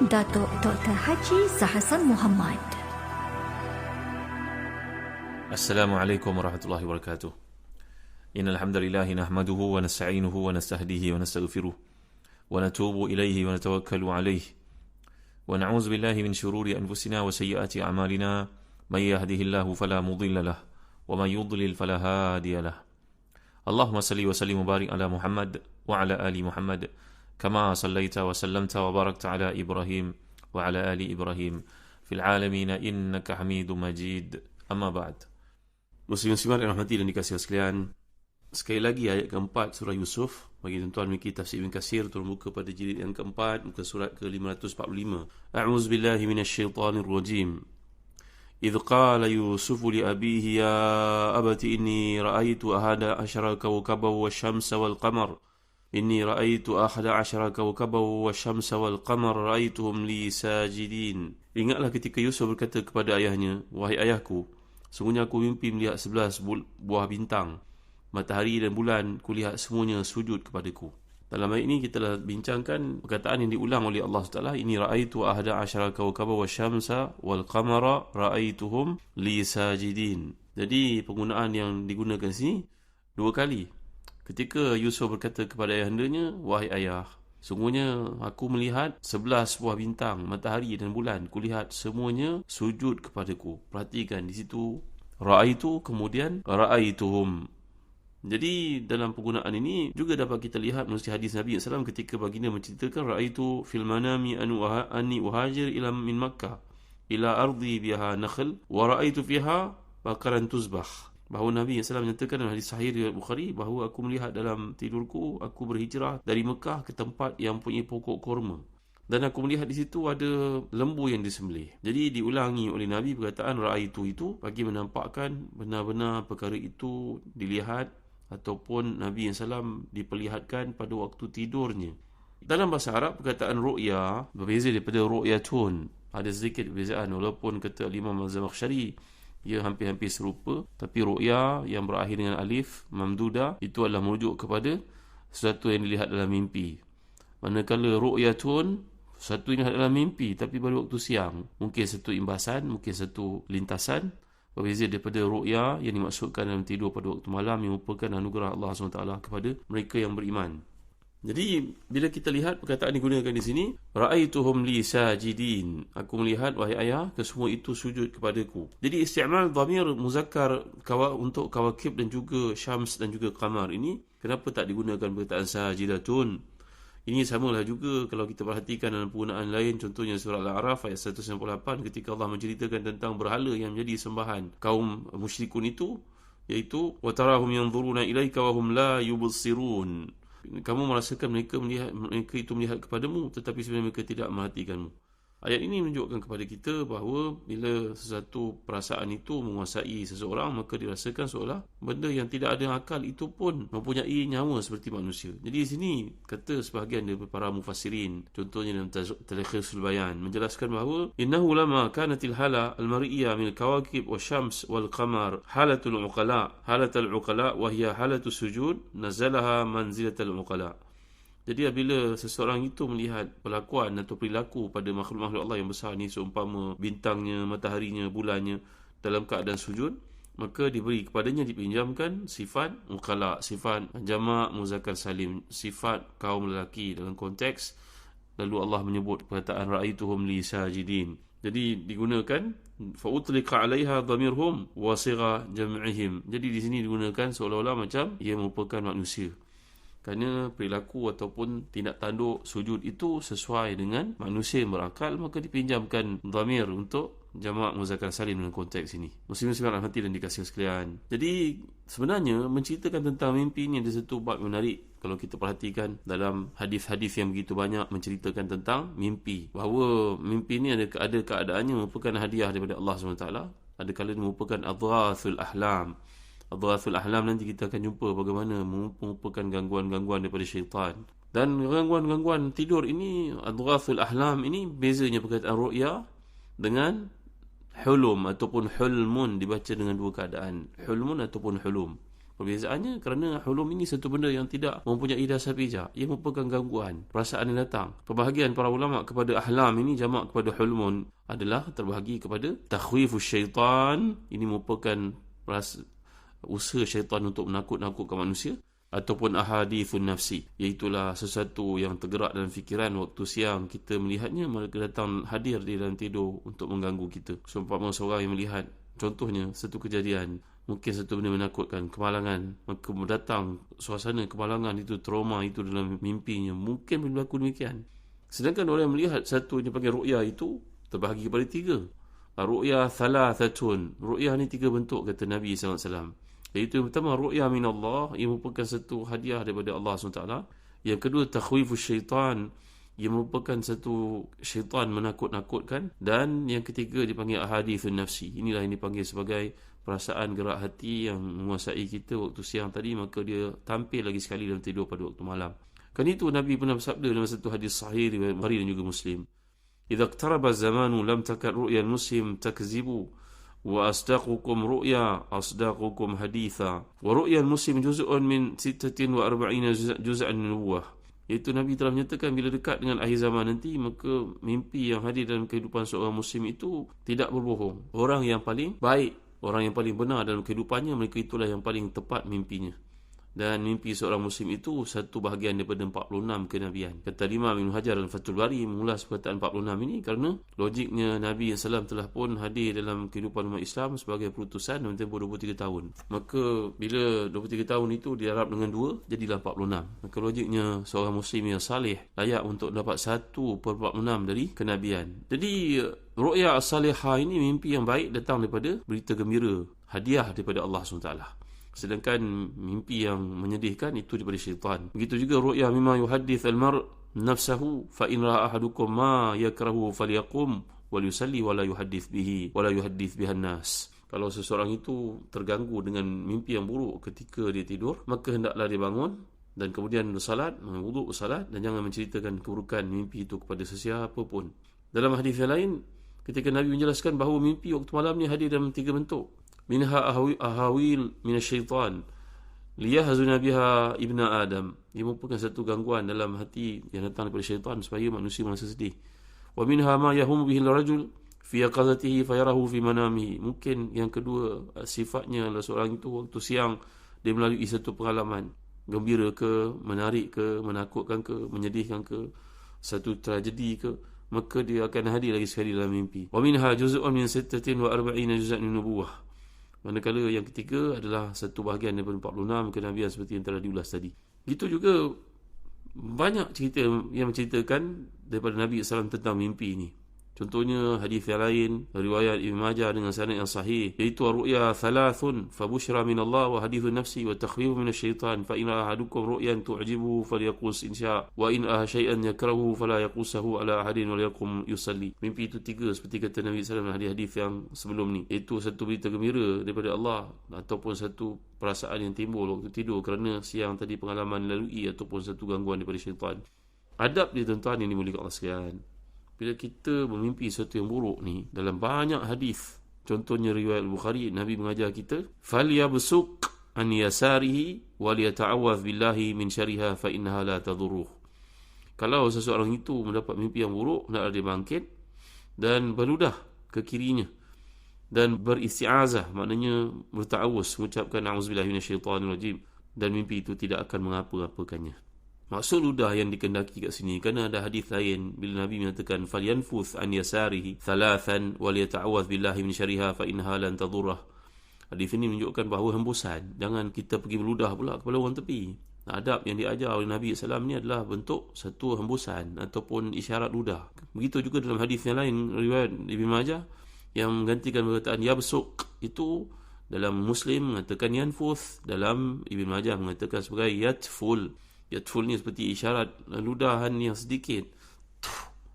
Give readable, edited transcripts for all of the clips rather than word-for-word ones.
Datuk Dr. Haji Zahasan Muhammad. Assalamualaikum warahmatullahi wabarakatuh. Innal hamdalillah nahmaduhu wa nasta'inuhu wa nastahdihi wa nastaghfiruh wa natubu ilayhi wa natawakkalu alayhi wa na'udzu billahi min shururi anfusina wa sayyiati a'malina may yahdihillahu fala mudilla lahu wa may yudlil fala hadiya lahu. Allahumma salli wa sallim wa barik ala Muhammad wa ala ali Muhammad kama sallaita wa sallamta wa barakta ala Ibrahim wa ala ali Ibrahim fil alamin innaka Hamidum Majid. Amma ba'd. Muslim-muslimat yang rahmati dan dikasihi sekalian, sekali lagi ayat keempat surah Yusuf. Bagi tuan-tuan memiliki tafsir Ibn Katsir, turun muka pada jilid yang keempat, muka surat ke-545. A'udzu billahi minasyaitonir rajim. إذ قال يوسف لأبيه يا أبت إني رأيت 11 كوكبا والشمس والقمر رأيتهم لي ساجدين. Ingatlah ketika Yusuf berkata kepada ayahnya, wahai ayahku, sungguhnya aku mimpi melihat 11 buah bintang, matahari dan bulan, kulihat semuanya sujud kepadaku. Dalam ayat ini kita telah bincangkan perkataan yang diulang oleh Allah SWT. Ini ra'aitu 11 kawkaba wa syamsa wal qamara ra'aituhum li sajidin. Jadi penggunaan yang digunakan sini dua kali. Ketika Yusuf berkata kepada ayahandanya, wahai ayah, sungguhnya aku melihat 11 buah bintang, matahari dan bulan, kulihat semuanya sujud kepadaku. Perhatikan di situ ra'aitu, kemudian ra'aituhum. Jadi dalam penggunaan ini juga dapat kita lihat melalui hadis Nabi SAW ketika baginda menceritakan ra'aitu fil manami anni uhajir ila min Makkah ila ardi biha nakhl wa ra'aitu fiha bakaran tuzbah. Bahawa Nabi SAW menyatakan dalam hadis sahih riwayat Bukhari bahawa aku melihat dalam tidurku aku berhijrah dari Mekah ke tempat yang punya pokok kurma, dan aku melihat di situ ada lembu yang disembelih. Jadi diulangi oleh Nabi perkataan ra'aitu itu bagi menampakkan benar-benar perkara itu dilihat ataupun Nabi SAW diperlihatkan pada waktu tidurnya. Dalam bahasa Arab, perkataan ru'ya berbeza daripada ru'yatun. Ada sedikit perbezaan, walaupun kata Imam Az-Zamakhsyari ia hampir-hampir serupa, tapi ru'ya yang berakhir dengan alif mamdudah itu adalah merujuk kepada sesuatu yang dilihat dalam mimpi. Manakala ru'yatun, sesuatu yang dilihat dalam mimpi tapi pada waktu siang, mungkin satu imbasan, mungkin satu lintasan. Berbeza daripada ru'ya yang dimaksudkan dalam tidur pada waktu malam, yang merupakan anugerah Allah SWT kepada mereka yang beriman. Jadi bila kita lihat perkataan digunakan di sini, ra'aituhum li sajidin, aku melihat wahai ayah kesemua itu sujud kepadaku. Jadi isti'mal dhamir muzakkar untuk kawakib dan juga syams dan juga qamar ini, kenapa tak digunakan perkataan sajidatun? Ini samalah juga kalau kita perhatikan dalam penggunaan lain, contohnya surah Al-A'raf ayat 198 ketika Allah menceritakan tentang berhala yang menjadi sembahan kaum musyrikun itu, iaitu wa tarahum yanzuruna ilaika wa hum la yubsirun. Kamu merasakan mereka itu melihat kepadamu tetapi sebenarnya mereka tidak memperhatikanmu. Ayat ini menunjukkan kepada kita bahawa bila sesuatu perasaan itu menguasai seseorang, maka dirasakan seolah benda yang tidak ada akal itu pun mempunyai nyawa seperti manusia. Jadi di sini kata sebahagian daripada para mufassirin, contohnya dalam Talkhisul Bayan, menjelaskan bahawa innahu lama kanatil hala al-mar'iyya min al-kawakib wasyams wal-qamar halatul uqala wa hiya halatus sujud nazalaha manzilatal uqala. Jadi apabila seseorang itu melihat perlakuan atau perilaku pada makhluk-makhluk Allah yang besar ni, seumpama bintangnya, mataharinya, bulannya dalam keadaan sujud, maka diberi kepadanya, dipinjamkan sifat uqala, sifat jamak muzakkar salim, sifat kaum lelaki dalam konteks. Lalu Allah menyebut perkataan ra'aituhum li sajidin. Jadi digunakan fa utliqa 'alaiha dhamirhum wa sigha jam'ihim. Jadi di sini digunakan seolah-olah macam ia merupakan manusia, kerana perilaku ataupun tindak tanduk sujud itu sesuai dengan manusia yang berakal, maka dipinjamkan dhamir untuk jamak muzakkar salim dalam konteks ini. Muslim-muslimat rahmati dan dikasihi sekalian. Jadi sebenarnya menceritakan tentang mimpi ini ada satu bab menarik kalau kita perhatikan dalam hadis-hadis yang begitu banyak menceritakan tentang mimpi. Bahawa mimpi ini ada keadaannya merupakan hadiah daripada Allah SWT. Ada kalanya merupakan adghathul ahlam. Adghathul ahlam nanti kita akan jumpa bagaimana merupakan gangguan-gangguan daripada syaitan. Dan gangguan-gangguan tidur ini, adghathul ahlam ini, bezanya perkataan ru'ya dengan hulum ataupun hulmun, dibaca dengan dua keadaan, hulmun ataupun hulum. Perbezaannya kerana hulum ini satu benda yang tidak mempunyai dasar pijak. Ia merupakan gangguan perasaan yang datang. Perbahagian para ulama kepada ahlam ini jamak kepada hulmun adalah terbahagi kepada takhwifus syaitan. Ini merupakan usaha syaitan untuk menakut-nakutkan manusia, ataupun ahadithun nafsi, iaitulah sesuatu yang tergerak dalam fikiran waktu siang kita melihatnya, mereka datang hadir di dalam tidur untuk mengganggu kita. Seumpama seorang yang melihat, contohnya satu kejadian, mungkin satu benda menakutkan, kemalangan, maka datang suasana kemalangan itu, trauma itu dalam mimpinya, mungkin berlaku demikian. Sedangkan orang yang melihat satu yang panggil ru'yah itu terbahagi kepada 3. Ru'yah thalathatun, ru'yah ni 3 bentuk, kata Nabi SAW. Iaitu yang pertama, ru'yah min Allah, ia merupakan satu hadiah daripada Allah SWT. Yang kedua, takhwifus syaitan, ia merupakan satu syaitan menakut-nakutkan. Dan yang ketiga dipanggil ahadithun nafsi. Inilah yang dipanggil sebagai perasaan gerak hati yang menguasai kita waktu siang tadi, maka dia tampil lagi sekali dalam tidur pada waktu malam. Kan itu Nabi pernah bersabda dalam satu hadis sahih riwayat Bukhari dan juga Muslim, "Idza iqtaraba az-zamanu lam takad ru'ya al-muslim takzibu wa asdaqukum ru'ya asdaqukum haditha wa ru'ya al-muslim juz'un min 46 juz'an min nubuwah." Iaitu Nabi telah menyatakan bila dekat dengan akhir zaman nanti, maka mimpi yang hadir dalam kehidupan seorang muslim itu tidak berbohong. Orang yang paling baik, orang yang paling benar dalam kehidupannya, mereka itulah yang paling tepat mimpinya. Dan mimpi seorang muslim itu satu bahagian daripada 46 kenabian. Kata Imam Ibn Hajar dalam Fathul Bari mengulas perkataan 46 ini kerana logiknya Nabi SAW telah pun hadir dalam kehidupan umat Islam sebagai perutusan dalam tempoh 23 tahun. Maka bila 23 tahun itu diharap dengan 2, jadilah 46. Maka logiknya seorang muslim yang salih layak untuk dapat 1/46 dari kenabian. Jadi ru'ya as-salihah ini, mimpi yang baik, datang daripada berita gembira, hadiah daripada Allah SWT. Sedangkan mimpi yang menyedihkan itu daripada syaitan. Begitu juga ru'ya mimma yuhaddith al-mar' nafsahu fa in ra'a ahadukum ma yakrahu falyaqum wal yusalli wa la yuhaddith bihi wa la yuhaddith bihan nas. Kalau seseorang itu terganggu dengan mimpi yang buruk ketika dia tidur, maka hendaklah dia bangun dan kemudian bersalat, berwuduk, bersalat, dan jangan menceritakan keburukan mimpi itu kepada sesiapa pun. Dalam hadis yang lain, ketika Nabi menjelaskan bahawa mimpi waktu malam ni hadir dalam 3 bentuk. Minha ahawil minasyaitan liyahzuna biha ibna Adam. Ia merupakan satu gangguan dalam hati yang datang daripada syaitan supaya manusia merasa sedih. Wa minha ma yahumu bihi al-rajul fi yaqazatihi fayarahu fi manamihi. Mungkin yang kedua sifatnya adalah seorang itu waktu siang dia melalui satu pengalaman gembira ke, menarik ke, menakutkan ke, menyedihkan ke, satu tragedi ke, maka dia akan hadir lagi sekali dalam mimpi. Wa minha juz'un min 46 juz'an min nubuwah. Manakala yang ketiga adalah satu bahagian daripada 46 kenabian seperti yang telah diulas tadi. Gitu juga banyak cerita yang menceritakan daripada Nabi SAW tentang mimpi ini. Contohnya hadis yang lain, riwayat Ibn Majah dengan sanad yang sahih, iaitu ru'ya thalathun fa bushra min Allah wa hadithun nafsi wa takhwifu min asy-syaitan fa in ahadukum ru'yan tu'jibuhu falyaqus insya wa in shay'an yakrahu fala yaqusahu ala ahadin wa yakum yusalli. Mimpi itu 3 seperti kata Nabi SAW dalam hadis-hadis yang sebelum ni, iaitu satu berita gembira daripada Allah ataupun satu perasaan yang timbul waktu tidur kerana siang tadi pengalaman lalui ataupun satu gangguan daripada syaitan. Adab dia tuan-tuan yang dimuliakan Allah sekalian. Bila kita bermimpi sesuatu yang buruk ni, dalam banyak hadis, contohnya riwayat Bukhari, Nabi mengajar kita, falyabsuq an yasarihi wa liyata'awwadh billahi min syarriha fa innaha la tadurruh. Kalau seseorang itu mendapat mimpi yang buruk, hendaklah dia bangkit dan berludah ke kirinya dan beristi'azah, maknanya berta'awuz, mengucapkan a'udzubillahi minasyaitanir rajim, dan mimpi itu tidak akan mengapa-apakannya. Maksud ludah yang dikendaki kat sini kerana ada hadis lain bila Nabi menyatakan falyanfuth an yasarihi thalathan wa liyata'awwadh billahi min syarriha fa innaha lan tadurrah. Hadis ini menunjukkan bahawa hembusan, jangan kita pergi berludah pula kepada orang tepi. Adab yang diajar oleh Nabi SAW ni adalah bentuk satu hembusan ataupun isyarat ludah. Begitu juga dalam hadis yang lain riwayat Ibn Majah yang menggantikan perkataan yabsuq itu, dalam Muslim mengatakan yanfuth, dalam Ibn Majah mengatakan sebagai yatful. Yatful ni seperti isyarat ludahan yang sedikit,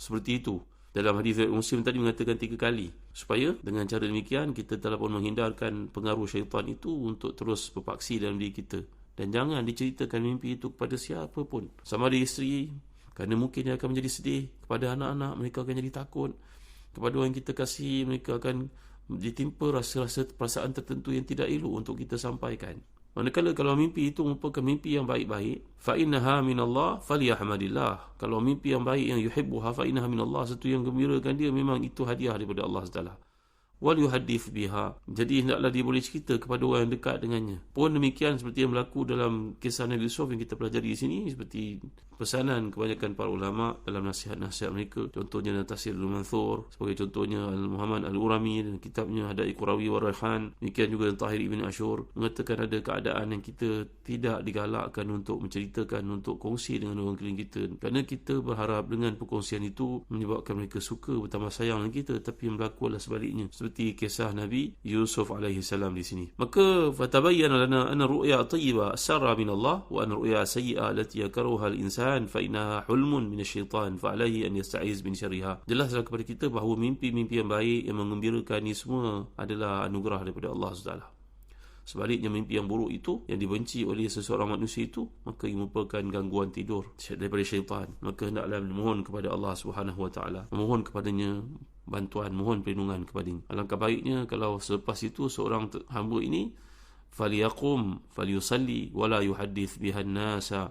seperti itu. Dalam hadis Muslim tadi mengatakan 3 kali, supaya dengan cara demikian kita telah pun menghindarkan pengaruh syaitan itu untuk terus berpaksi dalam diri kita. Dan jangan diceritakan mimpi itu kepada siapa pun, sama ada isteri, kerana mungkin dia akan menjadi sedih. Kepada anak-anak, mereka akan jadi takut. Kepada orang yang kita kasih, mereka akan ditimpa rasa-rasa perasaan tertentu yang tidak elok untuk kita sampaikan. Manakala kalau mimpi itu merupakan mimpi yang baik-baik, fa innaha minallah falyahmadillah. Kalau mimpi yang baik yang yuhibbuha fa innaha minallah, satu yang gembirakan dia, memang itu hadiah daripada Allah Taala. Wal yuhaddith biha, jadi hendaklah dia boleh cerita kepada orang yang dekat dengannya. Pun demikian seperti yang berlaku dalam kisah Nabi Yusuf yang kita pelajari di sini, seperti pesanan kebanyakan para ulama dalam nasihat-nasihat mereka, contohnya dalam Tafsir Al-Manthur, sebagai contohnya Al-Muhammad Al-Urami dan kitabnya Hada'iq Qurawi wa Raihan. Demikian juga Tahir Ibn Ashur mengatakan ada keadaan yang kita tidak digalakkan untuk menceritakan, untuk kongsi dengan orang keliling kita, kerana kita berharap dengan perkongsian itu menyebabkan mereka suka, bertambah sayang dengan kita, tapi yang berlaku adalah sebaliknya, seperti kisah Nabi Yusuf alaihi salam di sini. Maka fatabayyana lana anna ru'ya tayyiba sarra min Allah wa anna ru'ya sayyi'a allati yakrahuha al-insan fa innaha hulmun min asy-syaitan fa alaihi an yasta'iz min syarriha. Jelaslah kepada kita bahawa mimpi-mimpi yang baik yang mengembirakan ini semua adalah anugerah daripada Allah Subhanahu. Sebaliknya mimpi yang buruk itu, yang dibenci oleh seseorang manusia itu, maka ia merupakan gangguan tidur daripada syaitan. Maka hendaklah memohon kepada Allah Subhanahu wa taala, memohon kepadanya bantuan, mohon perlindungan kepadanya. Alangkah baiknya kalau selepas itu seorang hamba ini faliyaqum falyusalli wala yuhaddits bihan nasa,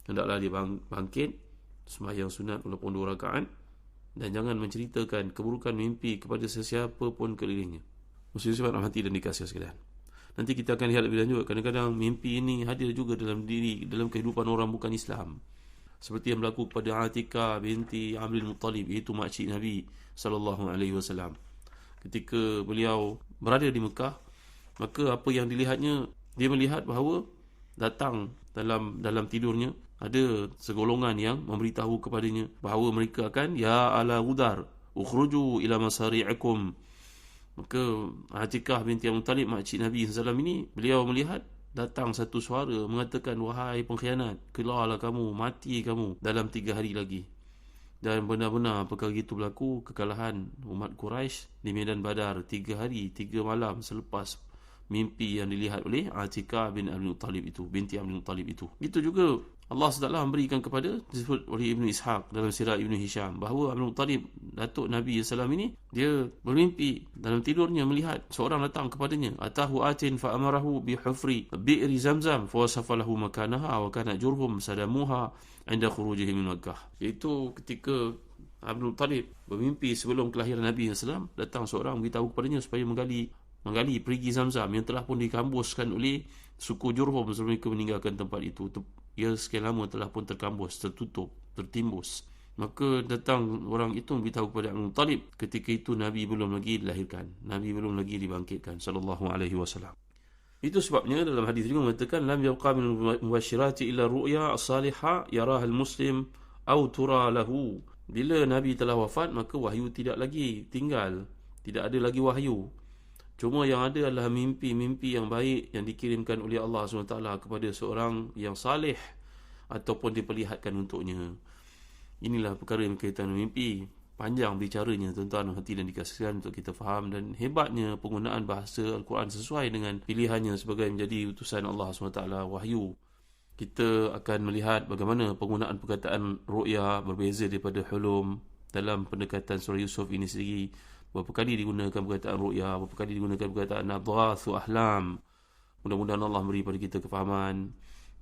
hendaklah dia bangkit sembahyang sunat walaupun 2 rakaat, dan jangan menceritakan keburukan mimpi kepada sesiapa pun kelilingnya. Muslim-muslimat rahmati dan dikasihi sekalian, nanti kita akan lihat lebih lanjut, kadang-kadang mimpi ini hadir juga dalam kehidupan orang bukan Islam, seperti yang berlaku kepada Atikah binti Abdul Muttalib, iaitu makcik Nabi sallallahu alaihi wasallam. Ketika beliau berada di Mekah, maka apa yang dilihatnya, dia melihat bahawa datang dalam tidurnya ada segolongan yang memberitahu kepadanya bahawa mereka akan, ya ala Udar ukhruju ila masari'ikum. Maka Atikah binti Abdul Muttalib, makcik Nabi sallallahu alaihi wasallam ini, beliau melihat datang satu suara mengatakan, wahai pengkhianat, keluarlah kamu, mati kamu dalam 3 hari lagi. Dan benar-benar perkara itu berlaku, kekalahan umat Quraisy di medan Badar 3 hari 3 malam selepas mimpi yang dilihat oleh Atikah bin Abdul Muttalib itu, binti Abdul Muttalib itu. Itu juga Allah SWT memberikan kepada, disebut oleh Ibn Ishaq dalam sirah Ibn Hisham, bahawa Abdul Muttalib, datuk Nabi SAW ini, dia bermimpi dalam tidurnya melihat seorang datang kepadanya, atahu atin fa amarahu bi hufri bi'ri zamzam fa wasafa lahu makanaha wa kana jurhum sadamuha inda khurujihi min Makkah. Iaitu ketika Abdul Muttalib bermimpi sebelum kelahiran Nabi SAW, datang seorang beritahu kepadanya supaya menggali perigi Zamzam yang telah pun dikambuskan oleh suku Jurhum sebelum mereka meninggalkan tempat itu. Ia sekian lama telah pun terkambus, tertutup, tertimbus. Maka datang orang itu memberitahu kepada Abdul Muttalib, ketika itu Nabi belum lagi dilahirkan, Nabi belum lagi dibangkitkan sallallahu alaihi wasallam. Itu sebabnya dalam hadis ini mengatakan, lam yabqa min mubashirati illa ru'ya as-salihah yaraha al-muslim aw tura lahu. Bila Nabi telah wafat, maka wahyu tidak lagi tinggal, tidak ada lagi wahyu. Cuma yang ada adalah mimpi-mimpi yang baik yang dikirimkan oleh Allah SWT kepada seorang yang saleh ataupun diperlihatkan untuknya. Inilah perkara yang berkaitan dengan mimpi. Panjang bicaranya, tuan-tuan hati dan dikasihkan untuk kita faham, dan hebatnya penggunaan bahasa Al-Quran sesuai dengan pilihannya sebagai menjadi utusan Allah SWT, wahyu. Kita akan melihat bagaimana penggunaan perkataan ru'ya berbeza daripada hulum dalam pendekatan surah Yusuf ini sendiri. Berapa kali digunakan perkataan ru'ya, berapa kali digunakan perkataan adghathu ahlam. Mudah-mudahan Allah memberi pada kita kefahaman,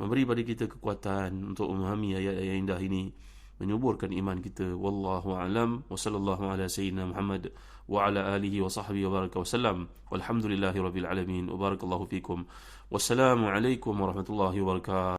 memberi pada kita kekuatan untuk memahami ayat-ayat indah ini, menyuburkan iman kita. Wallahu a'lam, wa sallallahu ala sayyidina Muhammad wa ala alihi wa sahbihi wa baraka wa sallam. Walhamdulillahi rabbil alamin, wa barakallahu fikum. Wassalamu alaikum warahmatullahi wabarakatuh.